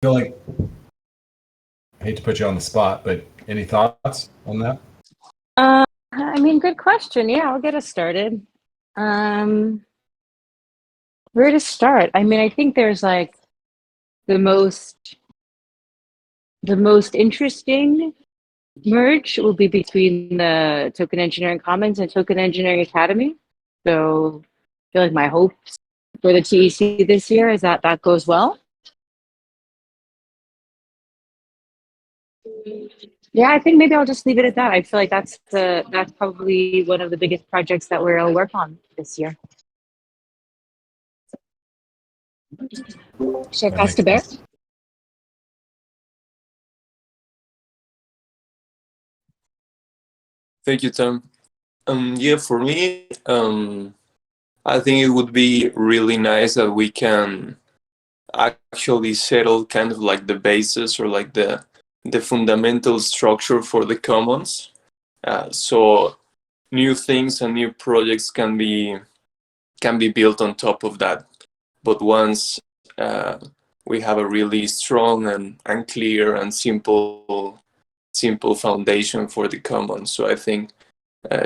feel like I hate to put you on the spot, but any thoughts on that? I mean, good question. Yeah, I'll get us started. Um, where to start? I mean, I think there's like the most the most interesting merge will be between the Token Engineering Commons and Token Engineering Academy. So I feel like my hopes for the TEC this year is that that goes well. Yeah, I think maybe I'll just leave it at that. I feel like that's probably one of the biggest projects that we'll work on this year. Should I pass to Bear? Thank you, Tom. Yeah, for me, I think it would be really nice that we can actually settle kind of like the basis or like the fundamental structure for the commons. So new things and new projects can be built on top of that. But once we have a really strong and clear and simple foundation for the commons. So I think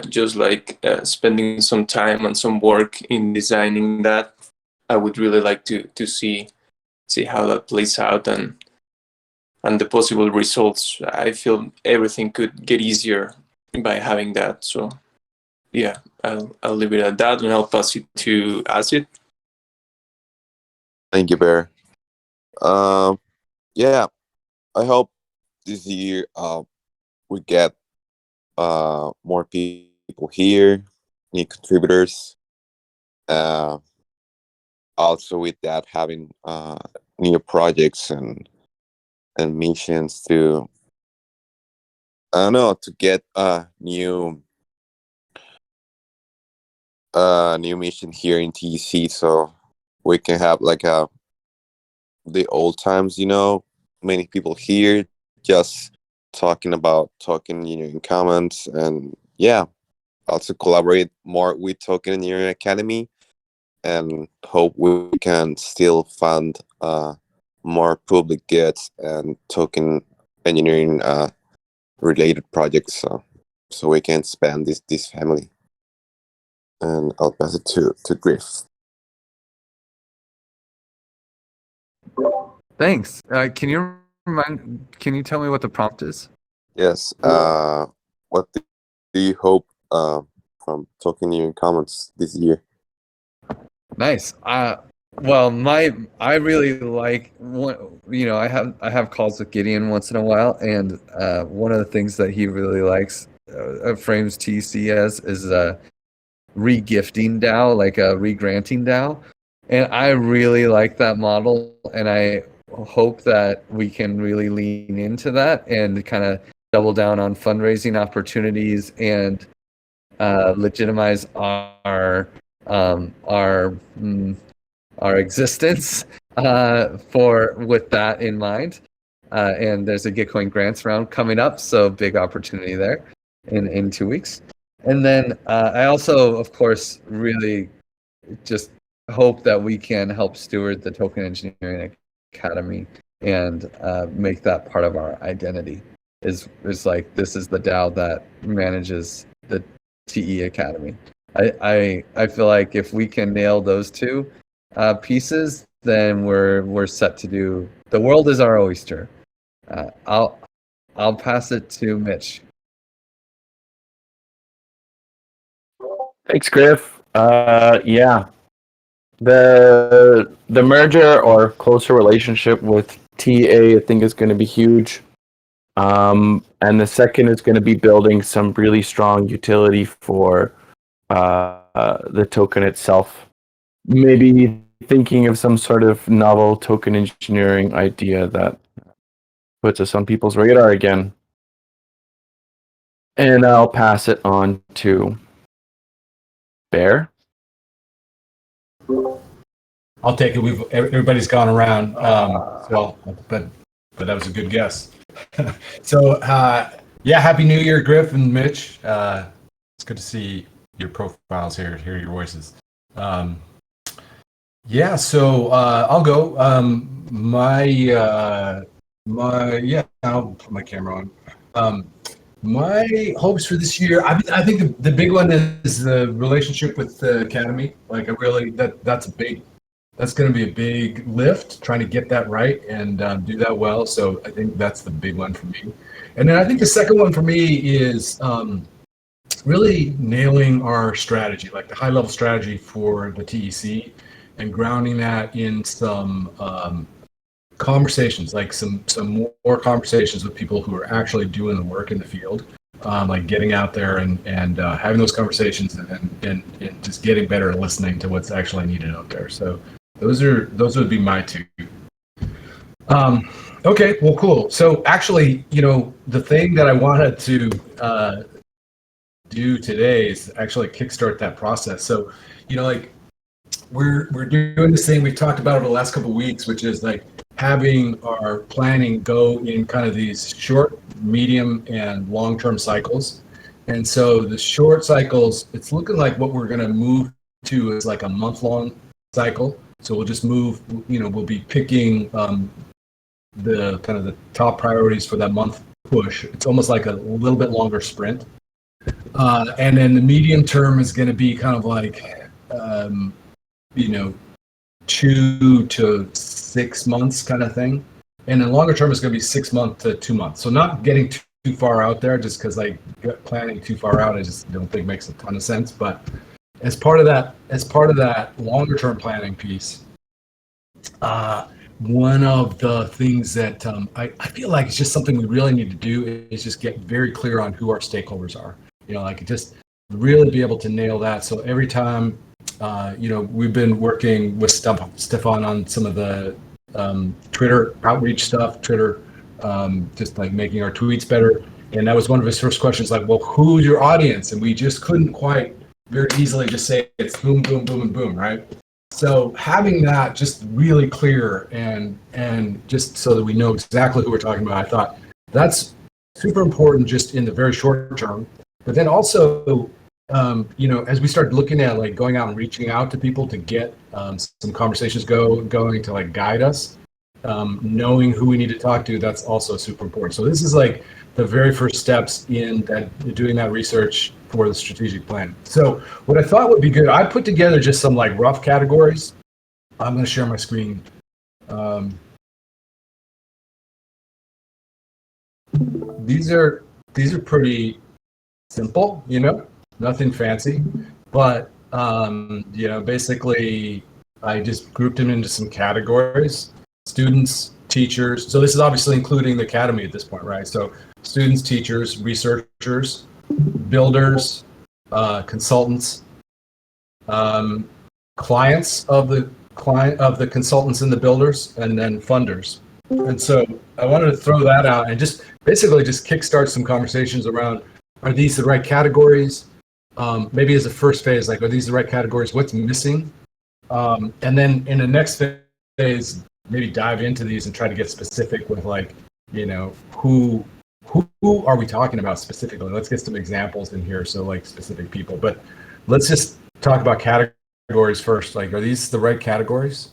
just like spending some time and some work in designing that, I would really like to see how that plays out and the possible results. I feel everything could get easier by having that. So yeah, I'll leave it at that, and I'll pass it to Acid. Thank you, Bear. Yeah, I hope this year we get more people here, new contributors. Also with that, having new projects and missions to, I don't know, to get a new mission here in TEC, so we can have like the old times, many people here just talking about token engineering commons, and yeah, also collaborate more with Token Engineering Academy, and hope we can still fund more public goods and token engineering related projects, so we can expand this family. And I'll pass it to Griff. Thanks. Can you tell me what the prompt is? Yes. What do you hope from Token Engineering Commons this year? Nice. Well, I really like I have calls with Gideon once in a while, and one of the things that he really likes frames TC as is re-gifting DAO, like a re-granting DAO, and I really like that model, and I hope that we can really lean into that and kind of double down on fundraising opportunities and legitimize our existence with that in mind. And there's a Gitcoin grants round coming up, so big opportunity there in 2 weeks. And then I also, of course, really just hope that we can help steward the Token Engineering Academy and make that part of our identity. Is like, this is the DAO that manages the TE Academy. I feel like if we can nail those two pieces, then we're set to do. The world is our oyster. I'll pass it to Mitch. Thanks, Griff. Yeah, the merger or closer relationship with TA, I think, is going to be huge. And the second is going to be building some really strong utility for the token itself. Maybe thinking of some sort of novel token engineering idea that puts us on people's radar again. And I'll pass it on to Bear. I'll take it. Everybody's gone around, but that was a good guess. So yeah, Happy New Year, Griff and Mitch. It's good to see your profiles here, hear your voices. Yeah, so I'll go. I'll put my camera on. My hopes for this year, I think the big one is the relationship with the academy. Like, that's going to be a big lift, trying to get that right and do that well. So I think that's the big one for me. And then I think the second one for me is really nailing our strategy, like the high level strategy for the TEC, and grounding that in some conversations, like some more conversations with people who are actually doing the work in the field, like getting out there and having those conversations and just getting better at listening to what's actually needed out there. So those would be my two. Okay, well, cool. So actually, the thing that I wanted to do today is actually kickstart that process. So, like we're doing this thing we've talked about over the last couple of weeks, which is like having our planning go in kind of these short, medium, and long-term cycles. And so the short cycles, it's looking like what we're going to move to is like a month-long cycle. So we'll just move, we'll be picking the kind of the top priorities for that month push. It's almost like a little bit longer sprint. And then the medium term is going to be kind of like, 2 to 6 months kind of thing. And then longer term is going to be 6 months to 2 months. So not getting too far out there, just because like planning too far out, I just don't think makes a ton of sense. But as part of that longer term planning piece, one of the things that I feel like it's just something we really need to do is just get very clear on who our stakeholders are. Like just really be able to nail that. So every time, we've been working with Stefan on some of the Twitter outreach stuff, just like making our tweets better. And that was one of his first questions, like, well, who's your audience? And we just couldn't quite very easily just say it's boom, boom, boom, and boom, right? So having that just really clear and just so that we know exactly who we're talking about, I thought that's super important just in the very short term. But then also, as we start looking at like going out and reaching out to people to get some conversations going to like guide us, knowing who we need to talk to, that's also super important. So this is like the very first steps in doing that research for the strategic plan. So what I thought would be good, I put together just some like rough categories. I'm going to share my screen. These are pretty simple, nothing fancy, but basically I just grouped them into some categories: students, teachers. So this is obviously including the academy at this point, right? So students, teachers, researchers, builders, consultants, clients of the consultants and the builders, and then funders. And so I wanted to throw that out and just basically just kickstart some conversations around, are these the right categories? Maybe as a first phase, like, are these the right categories? What's missing? And then in the next phase, maybe dive into these and try to get specific with like, who are we talking about specifically? Let's get some examples in here. So like specific people, but let's just talk about categories first. Like, are these the right categories?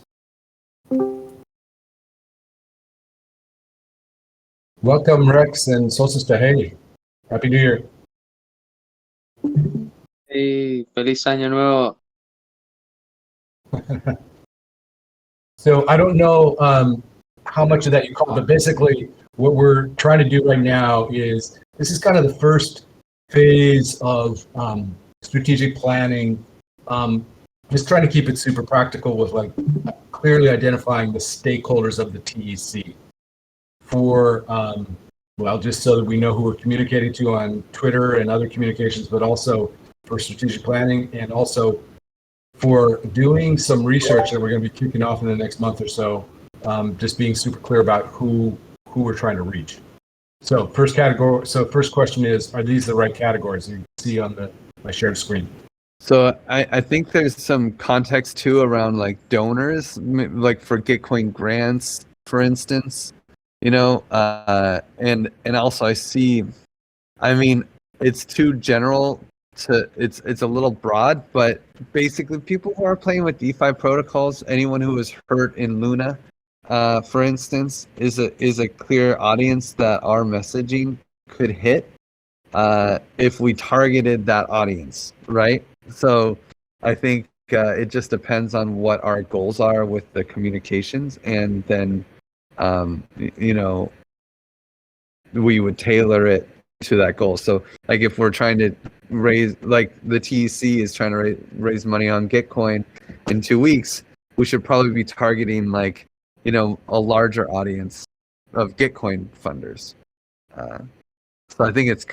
Welcome, Rex and Solstice Hey. Happy New Year. Hey, feliz año nuevo. So I don't know how much of that you call, but basically what we're trying to do right now is, this is kind of the first phase of strategic planning, just trying to keep it super practical with like clearly identifying the stakeholders of the TEC for, just so that we know who we're communicating to on Twitter and other communications, but also for strategic planning, and also for doing some research that we're going to be kicking off in the next month or so, just being super clear about who we're trying to reach. So first question is, are these the right categories? You can see on my shared screen. So I think there's some context too around like donors, like for Gitcoin grants, for instance, and also I mean, it's too general it's a little broad, but basically people who are playing with DeFi protocols, anyone who was hurt in Luna, for instance, is a clear audience that our messaging could hit if we targeted that audience, right? So I think it just depends on what our goals are with the communications, and then you know, we would tailor it to that goal. So like if we're trying to raise, like the TEC is trying to raise money on Gitcoin in 2 weeks, we should probably be targeting like, you know, a larger audience of Gitcoin funders. So I think it's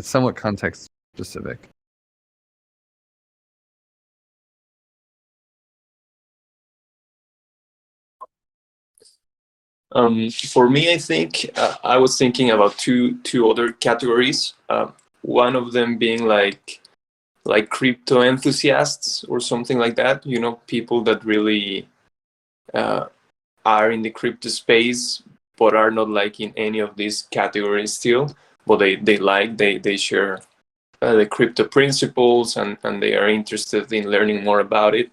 somewhat context specific. For me, I think I was thinking about two other categories. One of them being like crypto enthusiasts or something like that. You know, people that really are in the crypto space, but are not like in any of these categories still. But they share the crypto principles, and they are interested in learning more about it.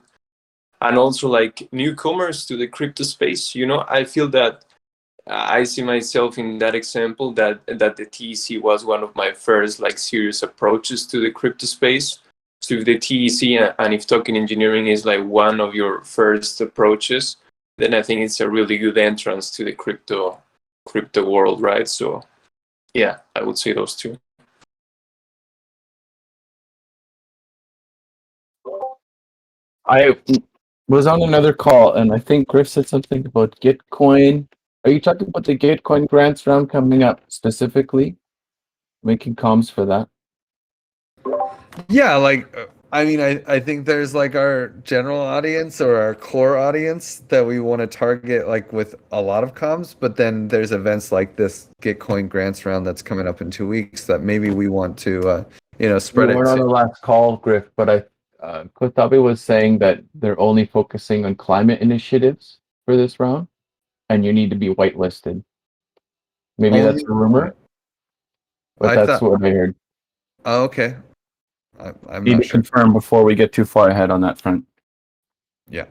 And also like newcomers to the crypto space. You know, I feel that I see myself in that example, that the TEC was one of my first like serious approaches to the crypto space. So if the TEC and if token engineering is like one of your first approaches, then I think it's a really good entrance to the crypto world, right? So yeah, I would say those two. I was on another call, and I think Griff said something about Gitcoin. Are you talking about the Gitcoin grants round coming up specifically? Making comms for that? Yeah, like I mean, I think there's like our general audience or our core audience that we want to target like with a lot of comms, but then there's events like this Gitcoin grants round that's coming up in 2 weeks that maybe we want to you know, spread We it weren't on to. the last call, Griff, but Kotabe was saying that they're only focusing on climate initiatives for this round, and you need to be whitelisted. Maybe Only- that's a rumor, but I that's thought, what I heard. oh, okay. I'm Need not to sure. confirm before we get too far ahead on that front. Yeah.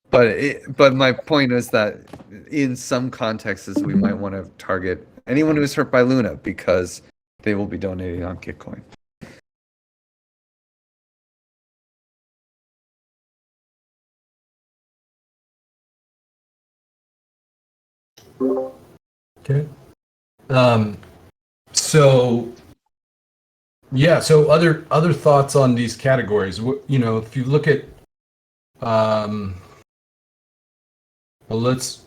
But my point is that in some contexts we might want to target anyone who's hurt by Luna because they will be donating on Gitcoin. Okay. So yeah, so other thoughts on these categories. You know, if you look at well, let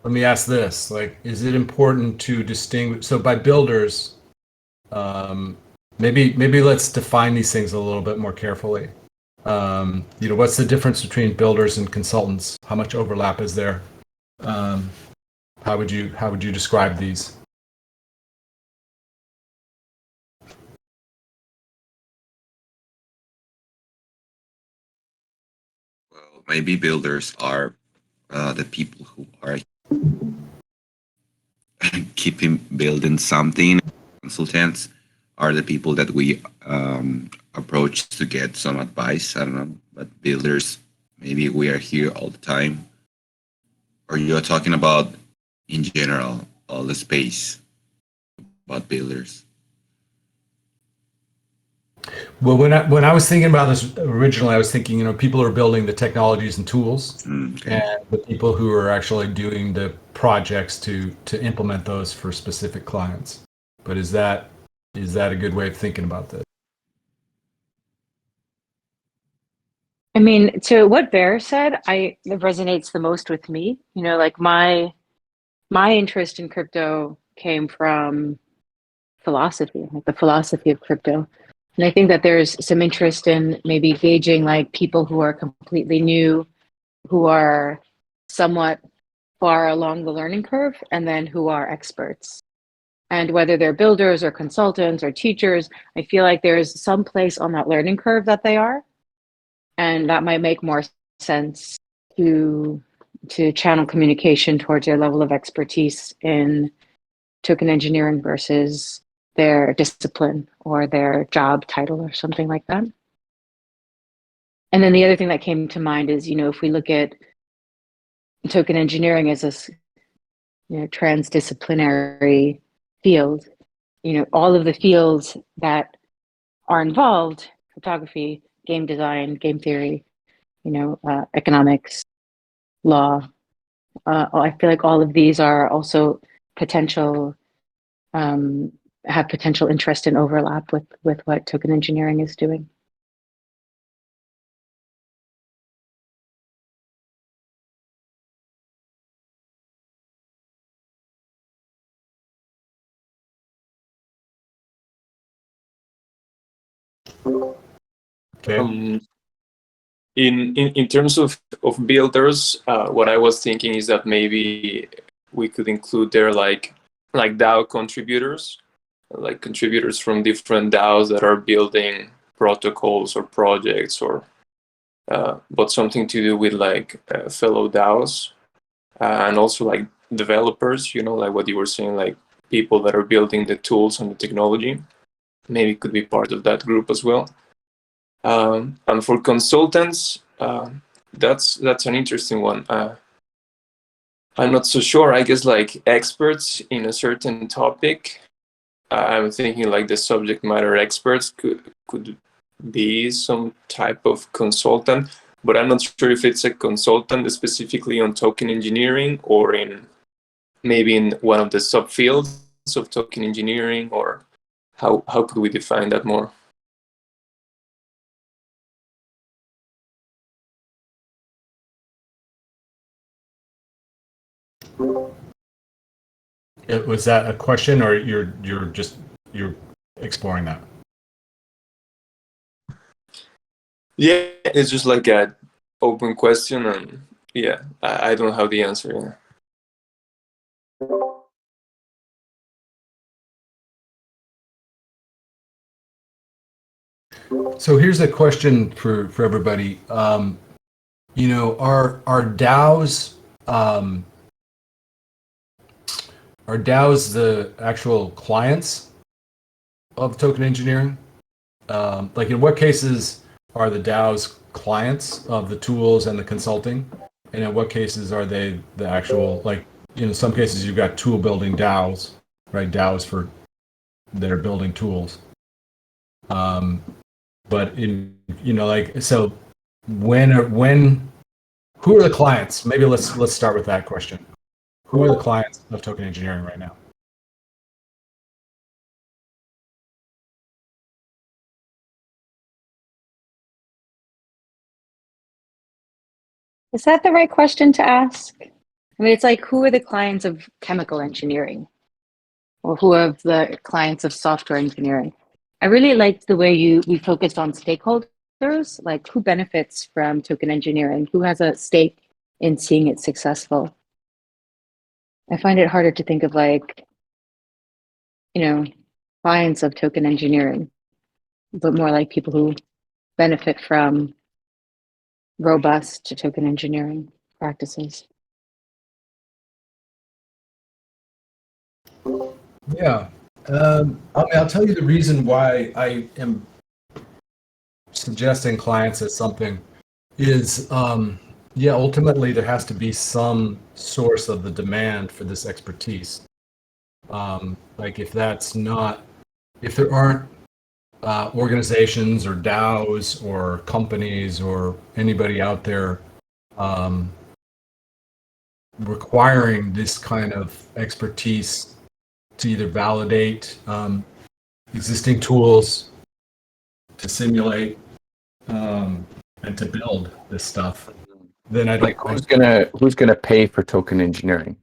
me ask this, like, is it important to distinguish, so by builders, maybe let's define these things a little bit more carefully. You know, what's the difference between builders and consultants? How much overlap is there? How would you describe these? Well, maybe builders are the people who are keeping building something. Consultants are the people that we approach to get some advice. I don't know, but builders, maybe we are here all the time. Or you're talking about in general all the space about builders. Well, when I was thinking about this originally, I was thinking, you know, people who are building the technologies and tools, Okay. and the people who are actually doing the projects to implement those for specific clients. But is that a good way of thinking about this? I mean, to what Bear said, it resonates the most with me. You know, like my interest in crypto came from philosophy, like the philosophy of crypto. And I think that there's some interest in maybe gauging like people who are completely new, who are somewhat far along the learning curve, and then who are experts. And whether they're builders or consultants or teachers, I feel like there's some place on that learning curve that they are. And that might make more sense to channel communication towards their level of expertise in token engineering versus their discipline or their job title or something like that. And then the other thing that came to mind is, if we look at token engineering as a transdisciplinary field, all of the fields that are involved, photography, game design, game theory, economics, law. I feel like all of these are also potential, have potential interest and overlap with what token engineering is doing. Okay. In terms of builders, what I was thinking is that maybe we could include there like DAO contributors, like contributors from different DAOs that are building protocols or projects, or but something to do with like fellow DAOs, and also like developers. Like what you were saying, like people that are building the tools and the technology, maybe could be part of that group as well. And for consultants, that's an interesting one. I'm not so sure. I guess like experts in a certain topic. I'm thinking like the subject matter experts could be some type of consultant, but I'm not sure if it's a consultant specifically on token engineering or maybe in one of the subfields of token engineering, or how could we define that more? Was that a question, or you're exploring that? Yeah, it's just like an open question, and yeah, I don't have the answer. So here's a question for everybody. Are DAOs are DAOs the actual clients of token engineering? Like in what cases are the DAOs clients of the tools and the consulting? And in what cases are they the actual, like, in some cases you've got tool building DAOs, right? DAOs that are building tools. But in, so who are the clients? Maybe let's start with that question. Who are the clients of token engineering right now? Is that the right question to ask? I mean, it's like, who are the clients of chemical engineering? Or who are the clients of software engineering? I really liked the way we focused on stakeholders, like who benefits from token engineering, who has a stake in seeing it successful. I find it harder to think of like, clients of token engineering, but more like people who benefit from robust token engineering practices. Yeah. I'll tell you the reason why I am suggesting clients as something is, ultimately there has to be some source of the demand for this expertise. Like if there aren't organizations or DAOs or companies or anybody out there requiring this kind of expertise to either validate existing tools, to simulate, and to build this stuff, then I don't. Like who's gonna pay for token engineering?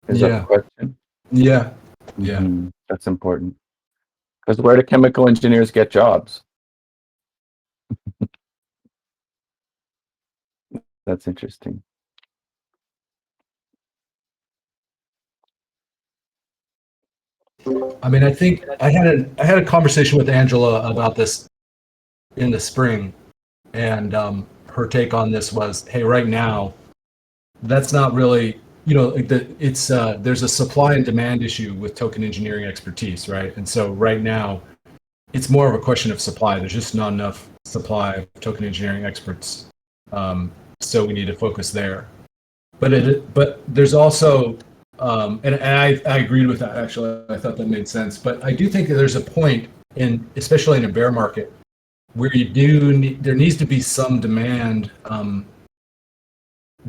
Is that the question? Yeah. That's important. Because where do chemical engineers get jobs? That's interesting. I mean, I think I had a conversation with Angela about this in the spring, and her take on this was, hey, right now, that's not really, there's a supply and demand issue with token engineering expertise, right? And so right now, it's more of a question of supply. There's just not enough supply of token engineering experts, so we need to focus there. But there's also, and I agreed with that actually. I thought that made sense. But I do think that there's a point especially in a bear market, where there needs to be some demand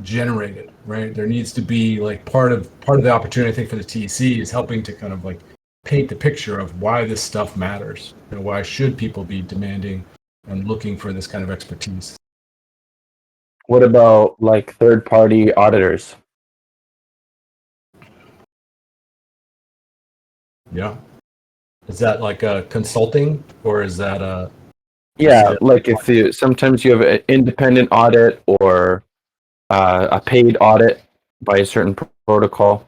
generated, right? There needs to be like part of the opportunity, I think, for the TEC is helping to kind of like paint the picture of why this stuff matters. Why should people be demanding and looking for this kind of expertise? What about like third-party auditors? Yeah. Is that like a consulting, or is that a? Yeah, like if sometimes you have an independent audit or a paid audit by a certain protocol.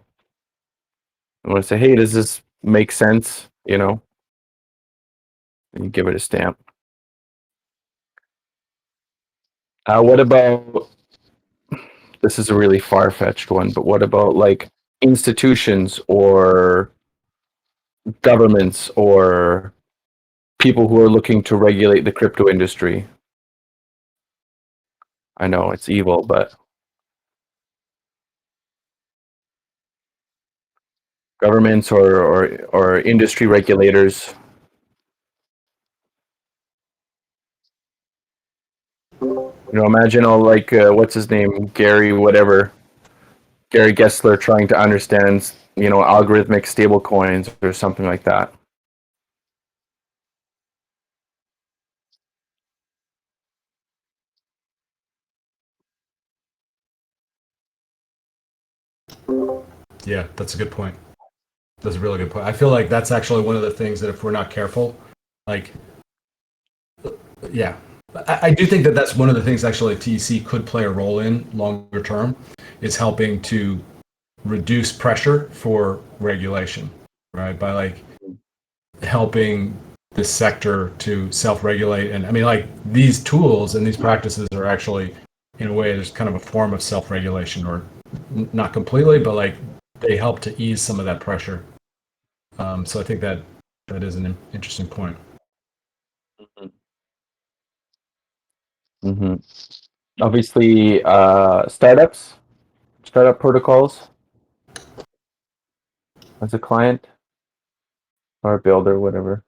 I want to say, hey, does this make sense? And you give it a stamp. What about, this is a really far-fetched one, but what about like institutions or governments or people who are looking to regulate the crypto industry? I know it's evil, but governments or industry regulators. Imagine all like what's his name, Gary Gessler trying to understand algorithmic stable coins or something like that. Yeah, that's a good point. That's a really good point. I feel like that's actually one of the things that if we're not careful, like, yeah, I do think that that's one of the things actually TEC could play a role in longer term, is helping to reduce pressure for regulation, right? By like helping this sector to self-regulate. And I mean, like, these tools and these practices are actually, in a way, there's kind of a form of self-regulation, or not completely, but like they help to ease some of that pressure. So I think that is an interesting point. Mm-hmm. Obviously, startup protocols as a client or a builder, whatever.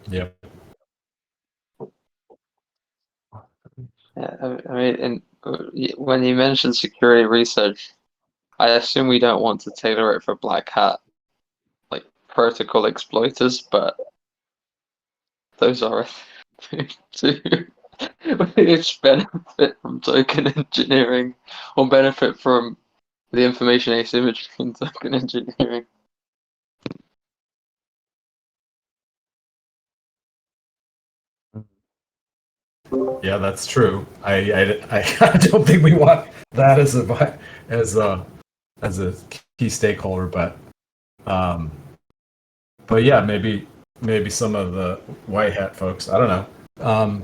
Yeah. Yeah, I mean, when you mentioned security research, I assume we don't want to tailor it for black hat, like protocol exploiters, but those are to which benefit from token engineering or benefit from the information asymmetry in token engineering. Yeah, that's true. I don't think we want that as a key stakeholder, but yeah, maybe some of the white hat folks. I don't know.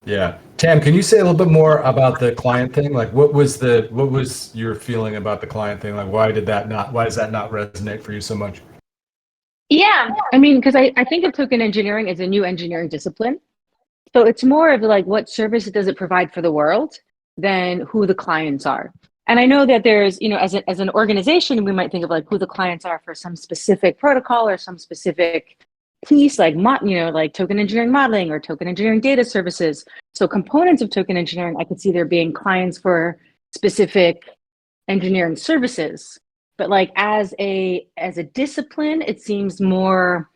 Yeah, Tam, can you say a little bit more about the client thing? Like, what was your feeling about the client thing? Like, why does that not resonate for you so much? Yeah, I mean, because I think of token engineering as a new engineering discipline. So it's more of like what service does it provide for the world than who the clients are. And I know that there's, as an organization, we might think of like who the clients are for some specific protocol or some specific piece, like like token engineering modeling or token engineering data services. So components of token engineering, I could see there being clients for specific engineering services. But like as a discipline, it seems more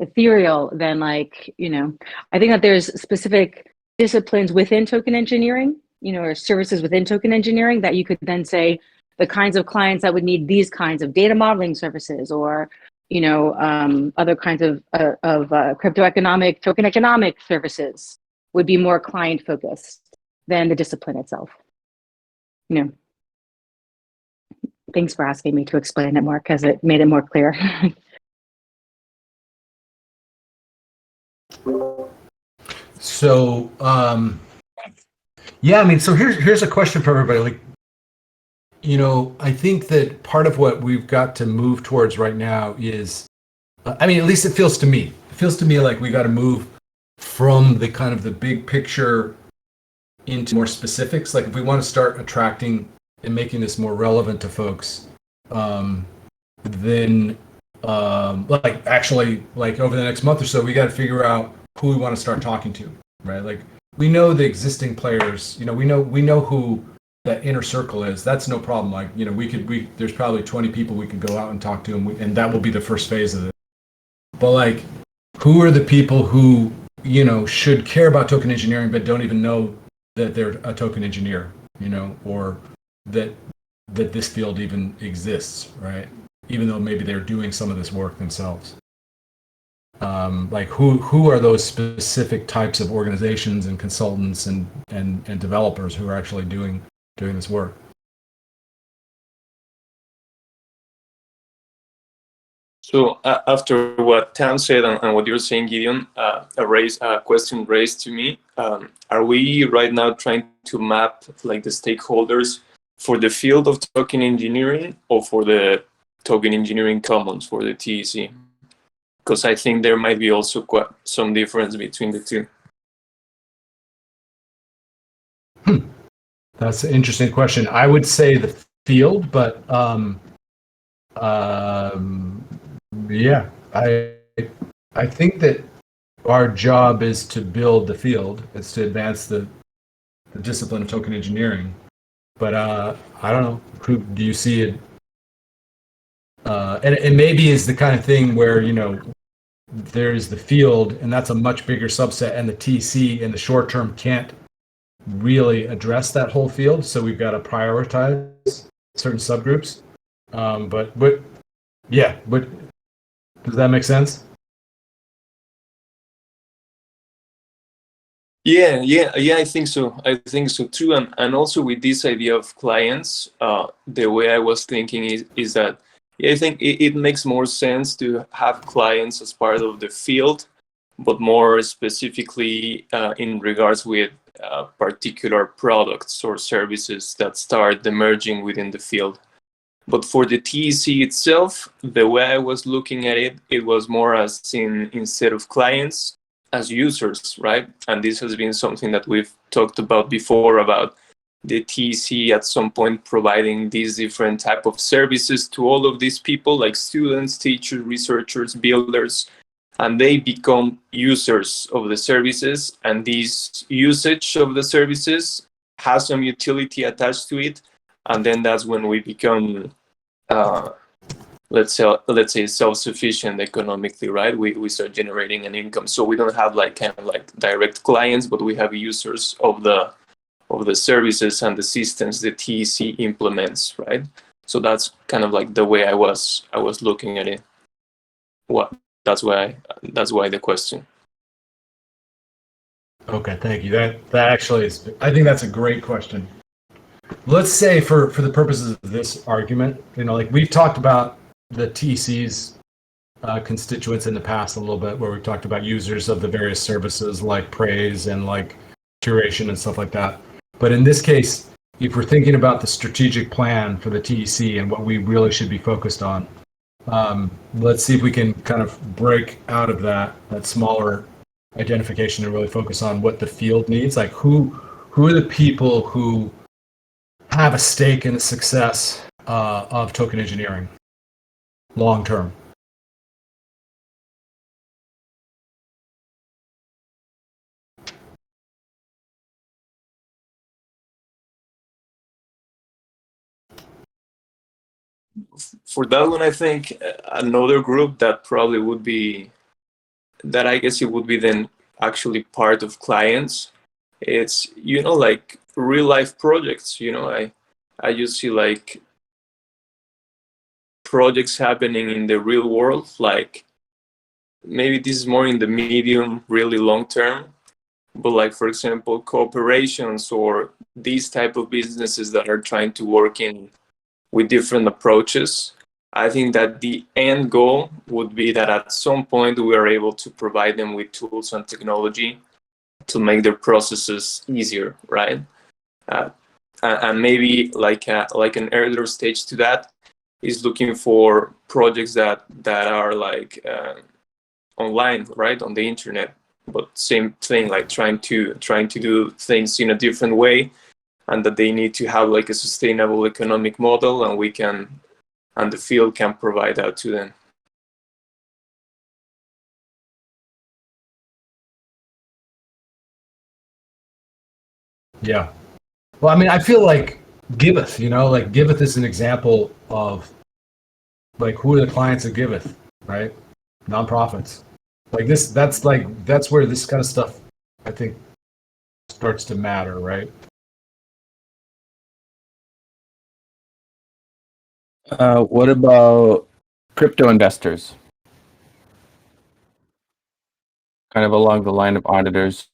ethereal than like, I think that there's specific disciplines within token engineering, or services within token engineering that you could then say the kinds of clients that would need these kinds of data modeling services, or other kinds of token economic services would be more client focused than the discipline itself. Thanks for asking me to explain it more, because it made it more clear. So, yeah, I mean, so here's a question for everybody. Like, I think that part of what we've got to move towards right now is, I mean, at least it feels to me. It feels to me like we got to move from the kind of the big picture into more specifics. Like, if we want to start attracting and making this more relevant to folks, then like actually, like over the next month or so, we got to figure out who we want to start talking to, right? Like, we know the existing players. We know who that inner circle is. That's no problem. Like, there's probably 20 people we could go out and talk to, and that will be the first phase of it. But like, who are the people who should care about token engineering but don't even know that they're a token engineer, or that this field even exists, right? Even though maybe they're doing some of this work themselves. Like, who are those specific types of organizations and consultants and developers who are actually doing this work? So after what Tam said and what you're saying, Gideon, a question raised to me. Are we right now trying to map like the stakeholders for the field of token engineering or for the token engineering commons for the TEC? Because I think there might be also quite some difference between the two. That's an interesting question. I would say the field, but yeah, I think that our job is to build the field. It's to advance the discipline of token engineering. But I don't know. Do you see it? And it maybe is the kind of thing where there's the field, and that's a much bigger subset, and the TC in the short term can't really address that whole field. So we've got to prioritize certain subgroups. But does that make sense? Yeah, I think so. I think so too. And also with this idea of clients, the way I was thinking is that I think it makes more sense to have clients as part of the field, but more specifically in regards with particular products or services that start emerging within the field. But for the TEC itself, the way I was looking at it, it was more as instead of clients, as users, right? And this has been something that we've talked about before, about the TEC at some point providing these different type of services to all of these people, like students, teachers, researchers, builders, and they become users of the services. And this usage of the services has some utility attached to it. And then that's when we become, let's say self-sufficient economically, right? We start generating an income. So we don't have like kind of like direct clients, but we have users of the services and the systems the TEC implements, right? So that's kind of like the way I was looking at it. That's why the question. Okay, thank you. That actually is. I think that's a great question. Let's say for the purposes of this argument, like we've talked about the TEC's constituents in the past a little bit, where we've talked about users of the various services like praise and like curation and stuff like that. But in this case, if we're thinking about the strategic plan for the TEC and what we really should be focused on, let's see if we can kind of break out of that smaller identification and really focus on what the field needs. Like who are the people who have a stake in the success of token engineering long term? For that one, I think another group that probably would be, that I guess it would be then actually part of clients. It's, like real life projects. I just see like projects happening in the real world, like maybe this is more in the medium, really long term, but like, for example, cooperations or these type of businesses that are trying to work with different approaches. I think that the end goal would be that at some point we are able to provide them with tools and technology make their processes easier, right? And maybe like an earlier stage to that is looking for projects that are like online, right, on the internet, but same thing, like trying to do things in a different way, and that they need to have like a sustainable economic model, and we can, and the field can provide that to them. Yeah. Well, I mean, I feel like Giveth, like Giveth is an example of like who are the clients of Giveth, right? Nonprofits. Like this, that's where this kind of stuff, I think, starts to matter, right? What about crypto investors? Kind of along the line of auditors.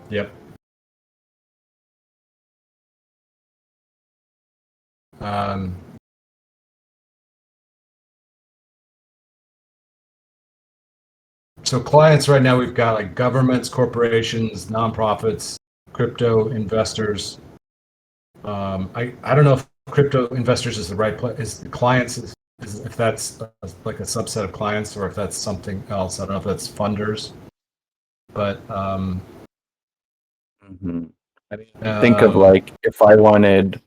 Yep. So clients right now, we've got like governments, corporations, nonprofits, crypto investors. I don't know if crypto investors is the right place. Is clients is if that's like a subset of clients, or if that's something else. I don't know if that's funders, but Think of like if I wanted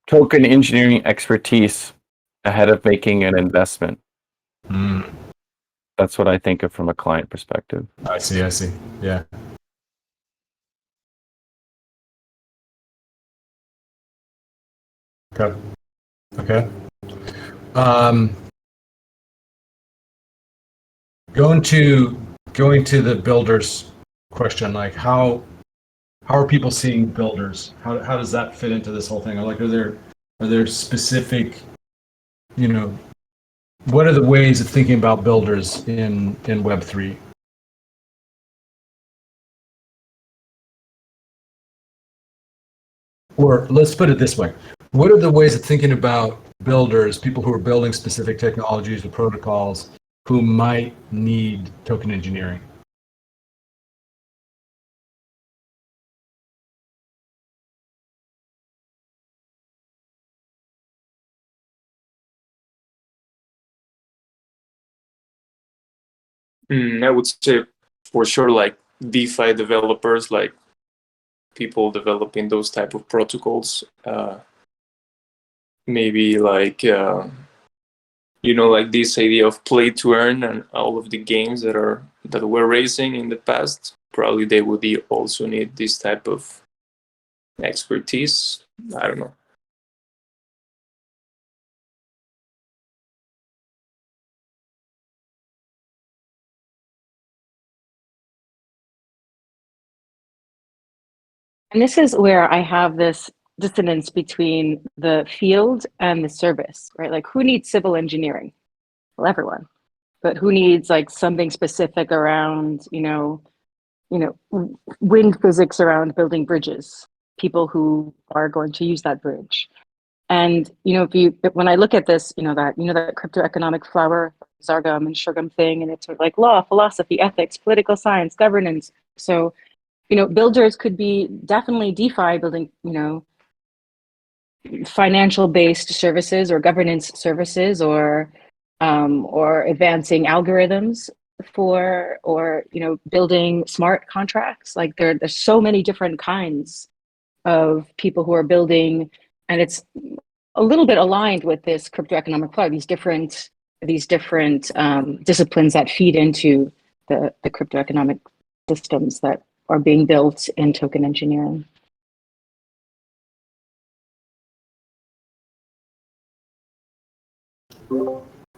token engineering expertise ahead of making an investment. That's what I think of from a client perspective. I see. Yeah. Okay. Going to the builders question, like how are people seeing builders? How does that fit into this whole thing? Like, are there specific, what are the ways of thinking about builders in Web3? Or let's put it this way. What are the ways of thinking about builders, people who are building specific technologies or protocols who might need token engineering? I would say for sure, like DeFi developers, like people developing those type of protocols. Maybe like like this idea of play to earn and all of the games that we're racing in the past. Probably they would also need this type of expertise. I don't know. And this is where I have this dissonance between the field and the service, right? Like, who needs civil engineering? Well, everyone. But who needs like something specific around, wind physics around building bridges? People who are going to use that bridge. And when I look at this, that crypto economic flower, Zargam and Shurgam thing, and it's sort of like law, philosophy, ethics, political science, governance. So builders could be definitely DeFi building, financial based services or governance services, or advancing algorithms or building smart contracts. Like there's so many different kinds of people who are building, and it's a little bit aligned with this crypto economic flow, these different disciplines that feed into the crypto economic systems that are being built in token engineering.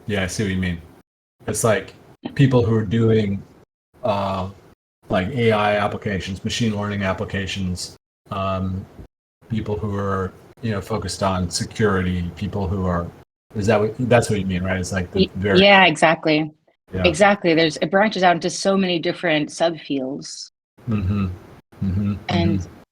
Yeah, I see what you mean. It's like people who are doing like AI applications, machine learning applications, people who are focused on security, people who are that's what you mean, right? It's like the very yeah, exactly. Yeah. Exactly. It branches out into so many different subfields. Mm-hmm. Mm-hmm.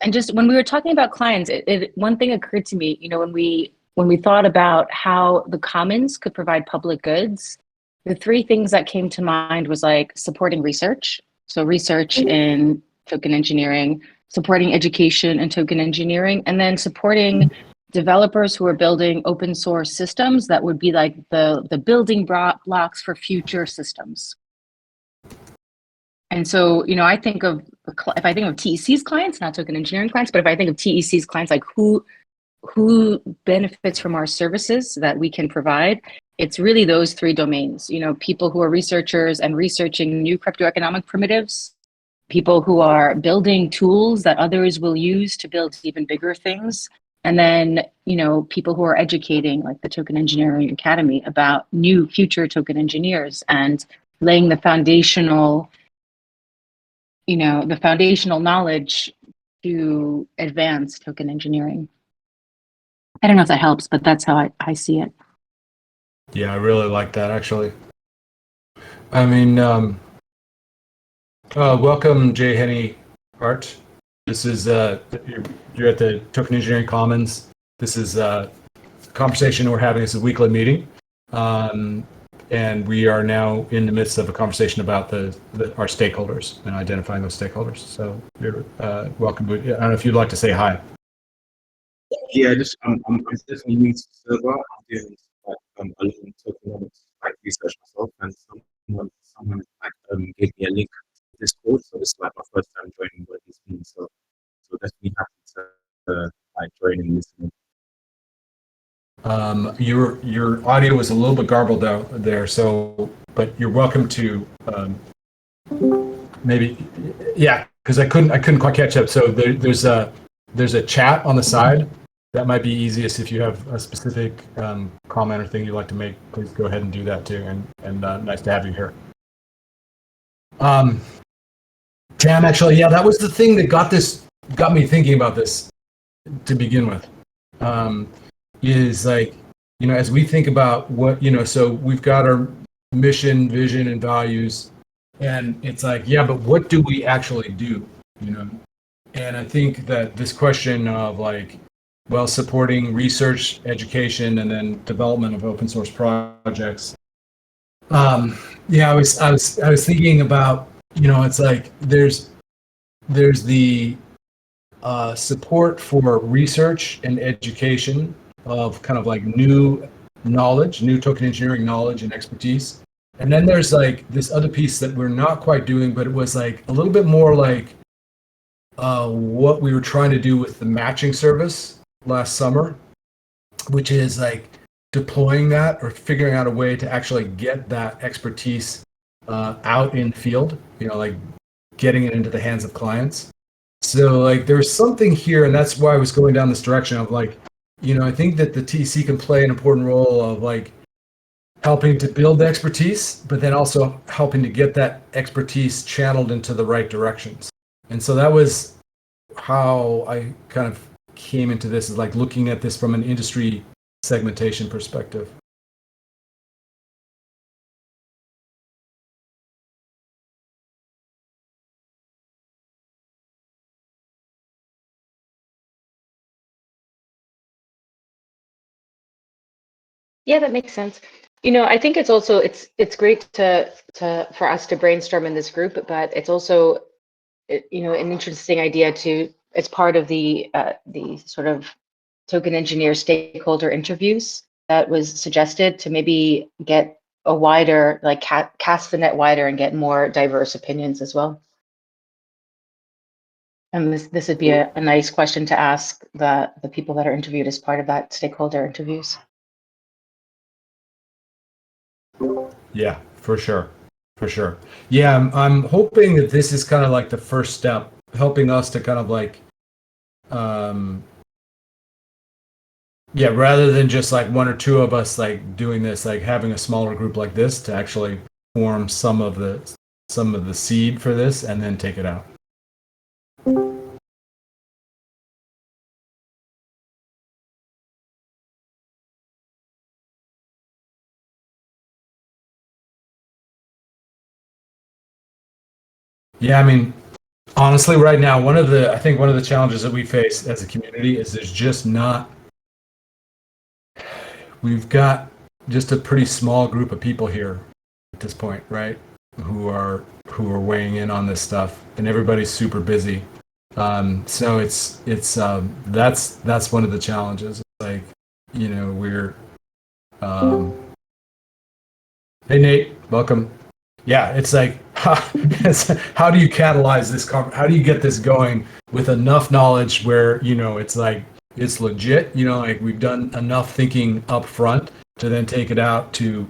And just when we were talking about clients, one thing occurred to me, when we thought about how the commons could provide public goods, the three things that came to mind was like supporting research. So research in token engineering, supporting education and token engineering, and then supporting developers who are building open source systems that would be like the building blocks for future systems. And so, I think of, if I think of TEC's clients, not token engineering clients, but if I think of TEC's clients, like who benefits from our services that we can provide, it's really those three domains. People who are researchers and researching new crypto economic primitives, people who are building tools that others will use to build even bigger things, and then, people who are educating, like the Token Engineering Academy, about new future token engineers and laying the foundational knowledge to advance token engineering. I don't know if that helps, but that's how I see it. Yeah, I really like that, actually. I mean, welcome, Jay Henny Art. This is, you're at the Token Engineering Commons. This is a conversation we're having. It's a weekly meeting. And we are now in the midst of a conversation about our stakeholders and identifying those stakeholders. So you're welcome. I don't know if you'd like to say hi. Yeah, just I'm definitely new to the server. I'm doing like a lot of tokenomics like research myself, and someone gave me a link to Discord, so this is like my first time joining one of these meetings. So definitely happy to like join and listen. Your audio was a little bit garbled out there, so but you're welcome to maybe because I couldn't quite catch up. So there's a chat on the side. That might be easiest if you have a specific comment or thing you'd like to make. Please go ahead and do that too. And nice to have you here. Jam, actually, yeah, that was the thing that got me thinking about this to begin with. Is like, as we think about what, so we've got our mission, vision, and values, and it's like, yeah, but what do we actually do? And I think that this question of like, well, supporting research, education, and then development of open source projects. I was thinking about, it's like there's the support for research and education of kind of like new knowledge, new token engineering knowledge and expertise. And then there's like this other piece that we're not quite doing, but it was like a little bit more like what we were trying to do with the matching service last summer, which is like deploying that or figuring out a way to actually get that expertise out in field, like getting it into the hands of clients. So like there's something here, and that's why I was going down this direction of like, I think that the TC can play an important role of like helping to build the expertise, but then also helping to get that expertise channeled into the right directions. And so that was how I kind of came into this, is like looking at this from an industry segmentation perspective. Yeah, that makes sense. I think it's also it's great to for us to brainstorm in this group, but it's also an interesting idea to, as part of the sort of token engineer stakeholder interviews that was suggested, to maybe get a wider, like cast the net wider and get more diverse opinions as well. And this would be a nice question to ask the people that are interviewed as part of that stakeholder interviews. Yeah, for sure. For sure. Yeah, I'm hoping that this is kind of like the first step, helping us to kind of like, rather than just like one or two of us like doing this, like having a smaller group like this to actually form some of the seed for this and then take it out. Yeah, I mean, Honestly, right now, I think one of the challenges that we face as a community is there's just not. We've got just a pretty small group of people here at this point, right? Who are weighing in on this stuff, and everybody's super busy. So that's one of the challenges. Like, we're. Hey Nate, welcome. Yeah, it's like how do you catalyze this? How do you get this going with enough knowledge where it's like it's legit? Like we've done enough thinking up front to then take it out to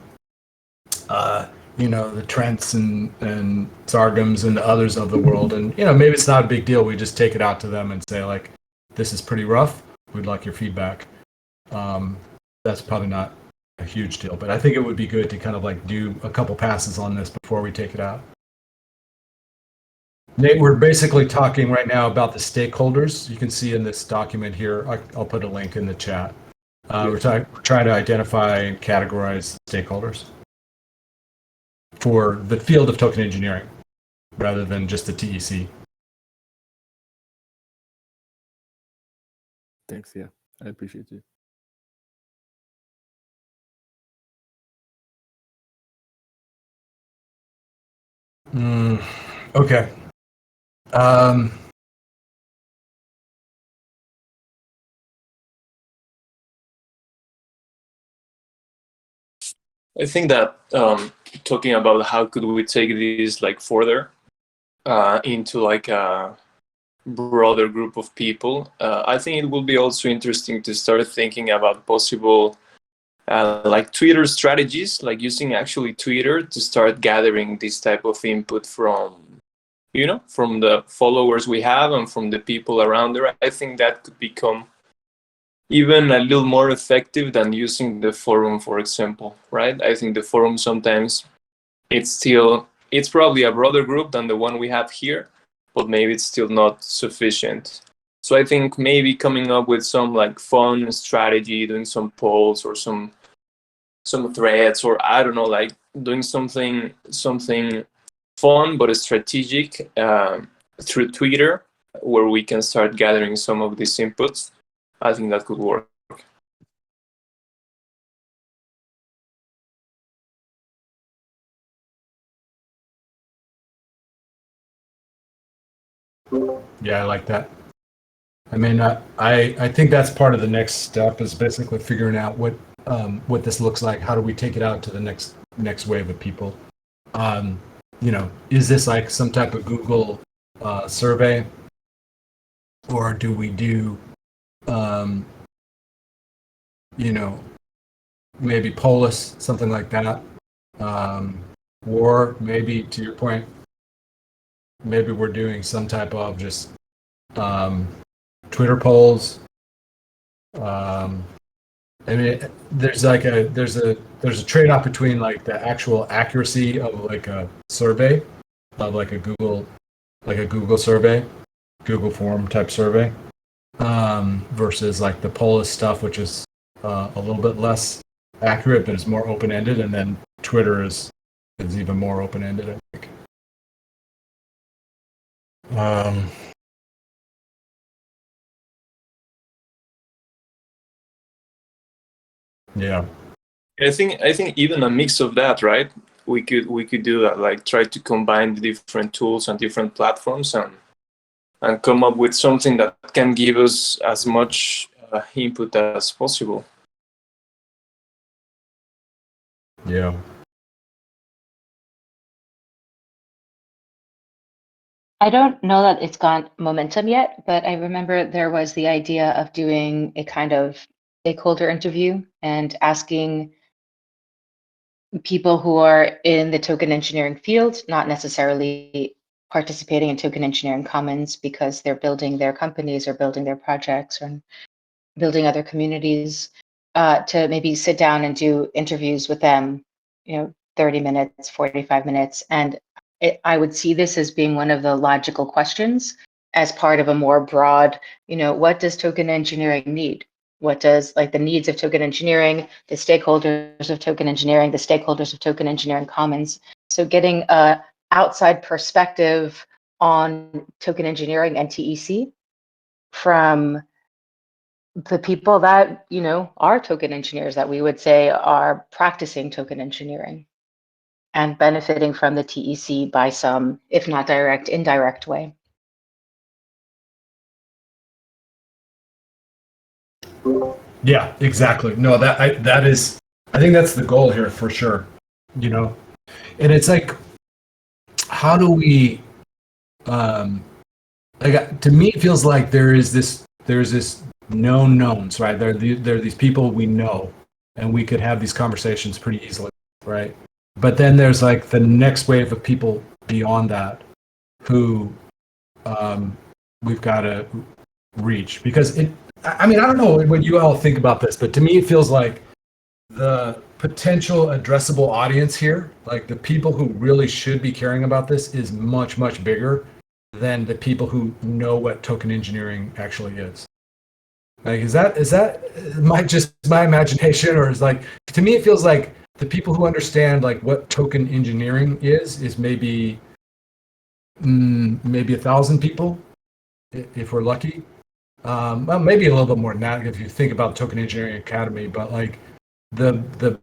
the Trents and Sargums and the others of the world, and maybe it's not a big deal. We just take it out to them and say like, this is pretty rough. We'd like your feedback. That's probably not a huge deal, but I think it would be good to kind of like do a couple passes on this before we take it out. Nate, we're basically talking right now about the stakeholders. You can see in this document here, I'll put a link in the chat. We're trying to identify and categorize stakeholders for the field of token engineering rather than just the TEC. Thanks. Yeah, I appreciate you. Okay. I think that talking about how could we take this like further into like a broader group of people, I think it will be also interesting to start thinking about possible like Twitter strategies, like using actually Twitter to start gathering this type of input from from the followers we have and from the people around there. I think that could become even a little more effective than using the forum, for example, right? I think the forum sometimes it's probably a broader group than the one we have here, but maybe it's still not sufficient. So I think maybe coming up with some like fun strategy, doing some polls or some threads, or I don't know, like doing something fun but strategic through Twitter, where we can start gathering some of these inputs. I think that could work. Yeah, I like that. I mean, I think that's part of the next step is basically figuring out what this looks like. How do we take it out to the next wave of people? Is this like some type of Google survey, or do we do, maybe Polis, something like that, or maybe to your point, maybe we're doing some type of just Twitter polls. I mean, there's a trade-off between like the actual accuracy of like a survey, of like a Google survey, Google form type survey, versus like the Polis stuff, which is a little bit less accurate, but it's more open-ended, and then Twitter is even more open-ended, I think. Yeah. I think even a mix of that, right? We could do that, like try to combine the different tools and different platforms and come up with something that can give us as much input as possible. Yeah. I don't know that it's got momentum yet, but I remember there was the idea of doing a kind of stakeholder interview and asking people who are in the token engineering field, not necessarily participating in token engineering commons because they're building their companies or building their projects or building other communities, to maybe sit down and do interviews with them, 30 minutes, 45 minutes. And I would see this as being one of the logical questions as part of a more broad, what does token engineering need? What does like the needs of token engineering, the stakeholders of token engineering, the stakeholders of token engineering commons. So getting a outside perspective on token engineering and TEC from the people that, you know, are token engineers that we would say are practicing token engineering and benefiting from the TEC by some, if not direct, indirect way. Yeah, exactly. No, that is, I think that's the goal here for sure. You know, and it's like, how do we, like, to me, it feels like there's this known knowns, right? There are these people we know, and we could have these conversations pretty easily, right? But then there's like the next wave of people beyond that who we've got to reach, because I mean, I don't know what you all think about this, but to me, it feels like the potential addressable audience here, like the people who really should be caring about this, is much, much bigger than the people who know what token engineering actually is. Like, is that my imagination, or is, like, to me, it feels like the people who understand like what token engineering is maybe 1,000 people, if we're lucky. Well, maybe a little bit more than that if you think about Token Engineering Academy, but like the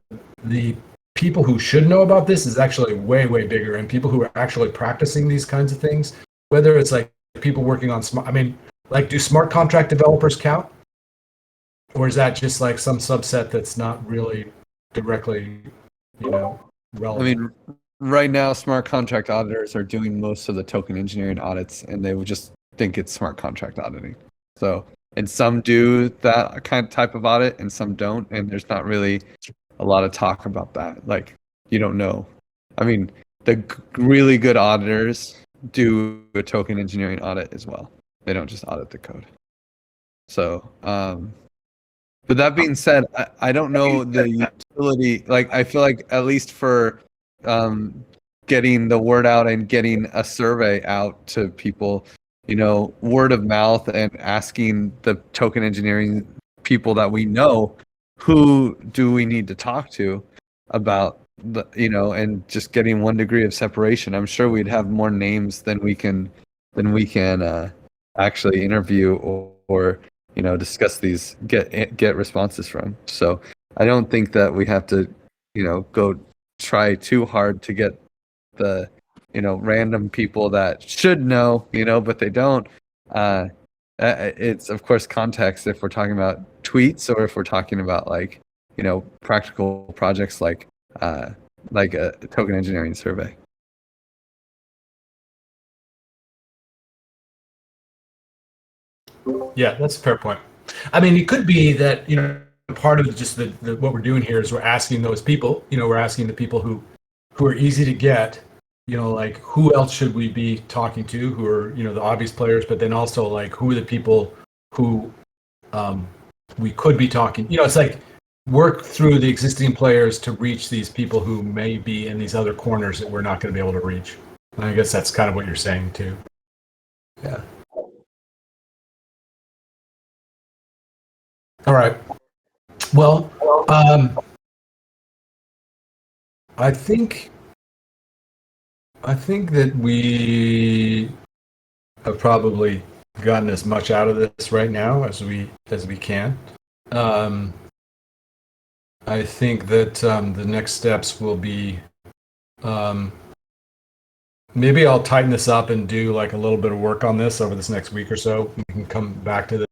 people who should know about this is actually way, way bigger, and people who are actually practicing these kinds of things, whether it's like people working on smart, I mean, like, do smart contract developers count? Or is that just like some subset that's not really directly, you know, relevant? I mean, right now, smart contract auditors are doing most of the token engineering audits, and they would just think it's smart contract auditing. So, and some do that kind of type of audit, and some don't, and there's not really a lot of talk about that. Like, you don't know. I mean, the really good auditors do a token engineering audit as well. They don't just audit the code. So, but that being said, I don't know the utility. Like, I feel like at least for getting the word out and getting a survey out to people, you know, word of mouth, and asking the token engineering people that we know, who do we need to talk to about the, you know, and just getting 1 degree of separation. I'm sure we'd have more names than we can actually interview or you know, discuss these, get responses from. So I don't think that we have to, you know, go try too hard to get the, you know, random people that should know, you know, but they don't. It's of course context if we're talking about tweets, or if we're talking about, like, you know, practical projects like a token engineering survey. Yeah, that's a fair point. I mean, it could be that, you know, part of just the what we're doing here is we're asking those people, you know, we're asking the people who are easy to get, you know, like, who else should we be talking to, who are, you know, the obvious players, but then also, like, who are the people who we could be talking, you know, it's like work through the existing players to reach these people who may be in these other corners that we're not going to be able to reach. And I guess that's kind of what you're saying too. Yeah. All right. Well, I think that we have probably gotten as much out of this right now as we can. I think that the next steps will be, maybe I'll tighten this up and do like a little bit of work on this over this next week or so. We can come back to this,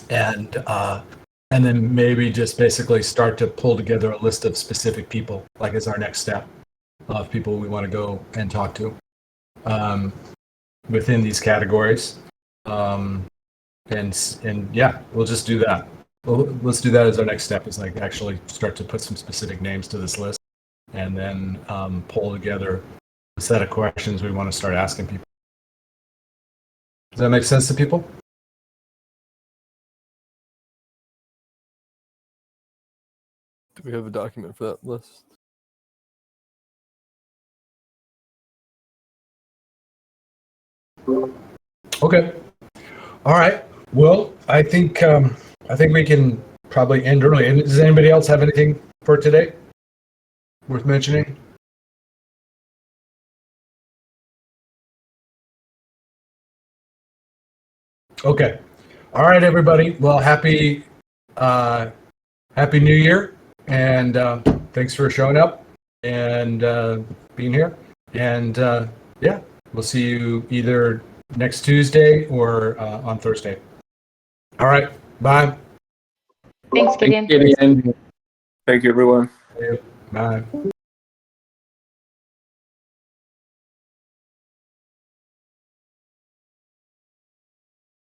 and then maybe just basically start to pull together a list of specific people, like, as our next step of people we want to go and talk to within these categories. And yeah, we'll just do that. Let's do that as our next step, is like actually start to put some specific names to this list, and then pull together a set of questions we want to start asking people. Does that make sense to people? Do we have a document for that list? Okay. All right. Well, I think we can probably end early. And does anybody else have anything for today worth mentioning? Okay. All right, everybody. Well, happy New Year, and thanks for showing up and being here. And yeah, we'll see you either next Tuesday or on Thursday. All right. Bye. Thanks, Gideon. Gideon. Thank you, everyone. Bye.